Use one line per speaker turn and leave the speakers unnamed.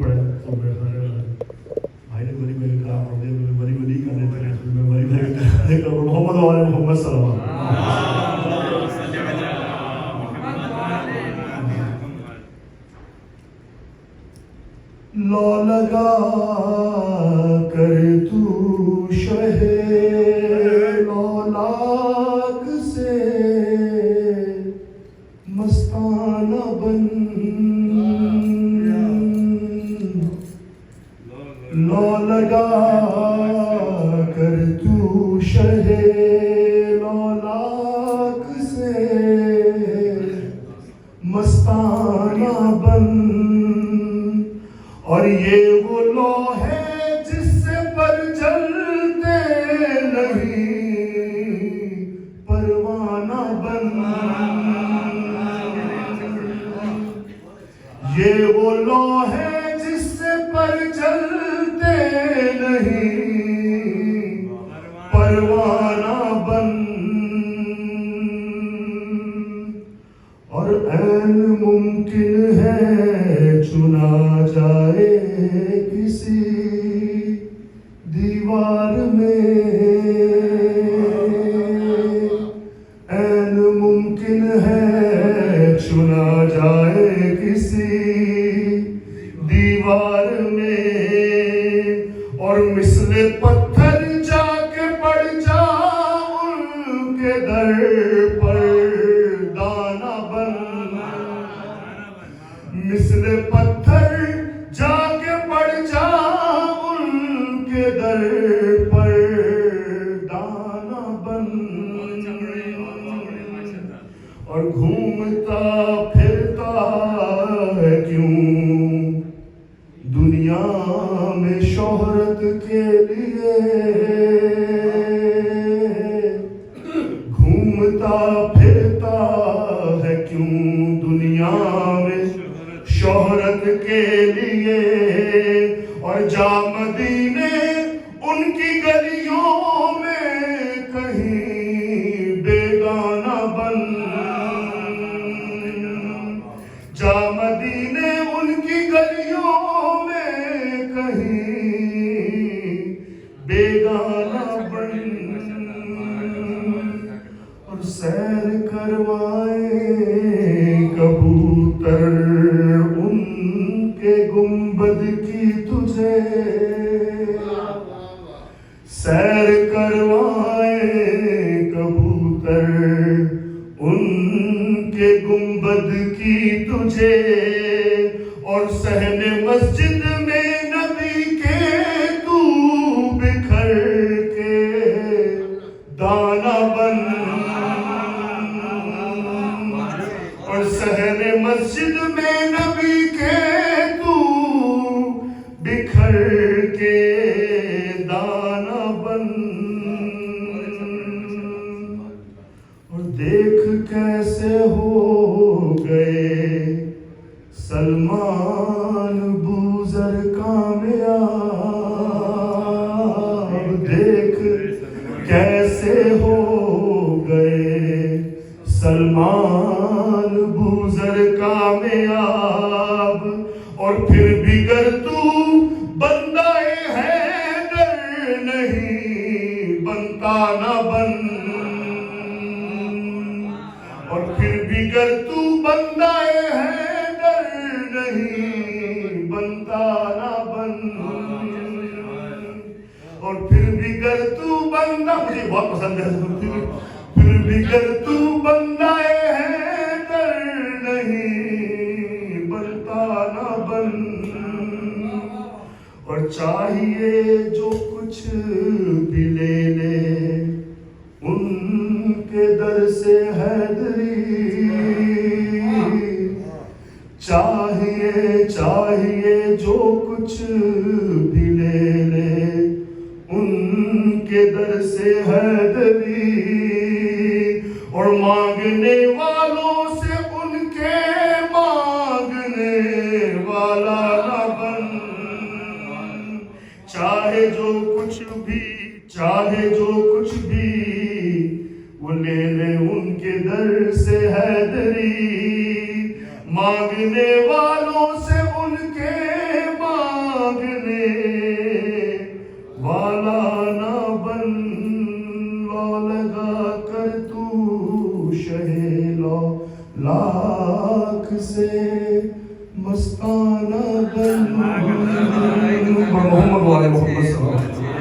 पड़ा तो मेरे भाई ने वली कहा वली करने थे, मैं वली भाई मोहम्मद वाले मोहम्मद सल्लल्लाहु लो लगा कर तू शहे लौलाक से मस्ताना बन, लो लगा कर तू शहे लौलाक से मस्ताना बन। और ये वो लो है जिससे पर जलते नहीं परवाना बन, ये वो लो है जिससे पर जलते नहीं परवाना बन। और ऐन मुमकिन है चुना जाए किसी दीवार में, ऐन मुमकिन है चुना जाए किसी दीवार में। और मिसले पत्थर जाके पड़ जा उनके दर पर दाना बन, मिसले पत्थर जाके पड़ जा उनके दर पर दाना बन। और घूमता फिरता है क्यों दुनिया में शोहरत के लिए, घूमता फिरता है क्यों दुनिया में शोहरत के लिए। और जा मदीने उनकी गलियों में कहीं बेगाना बन, जा मदीने उनकी गलियों में कहीं बेगाना बन। और सैर करवाए कबूतर उनके गुंबद की तुझे, सैर करवाए कबूतर उनके गुंबद की तुझे। और सहने मस्जिद में नबी के तू बिखर के दाना बन, और सहने मस्जिद में नबी के तू बिखर के दाना बन। और देख कैसे हो गए सलमान बूजर कामयाब, देख कैसे हो गए सलमान बूजर कामयाब। और फिर भी गर तू बंदाए है डर नहीं बनता ना बन, और फिर भी गर तू बंदाए है डर नहीं बनता ना बन। और फिर भी गर तू बंदा, मुझे बहुत पसंद है, फिर भी गर तू बंदाए है डर नहीं बनता ना बन। और चाहिए जो कुछ भी ले ले उनके दर से हैदरी, चाहिए जो कुछ भी ले ले उनके दर से हैदरी। और मांगने वालों से उनके मांगने वाला ना बन, चाहे जो कुछ भी वो ले ले उनके दर से हैदरी। मांगने वालों से उनके والا نہ بن لو لگا کر تو شہ لو لاکھ سے مستانہ بن محمد والے محمد صلی اللہ علیہ وسلم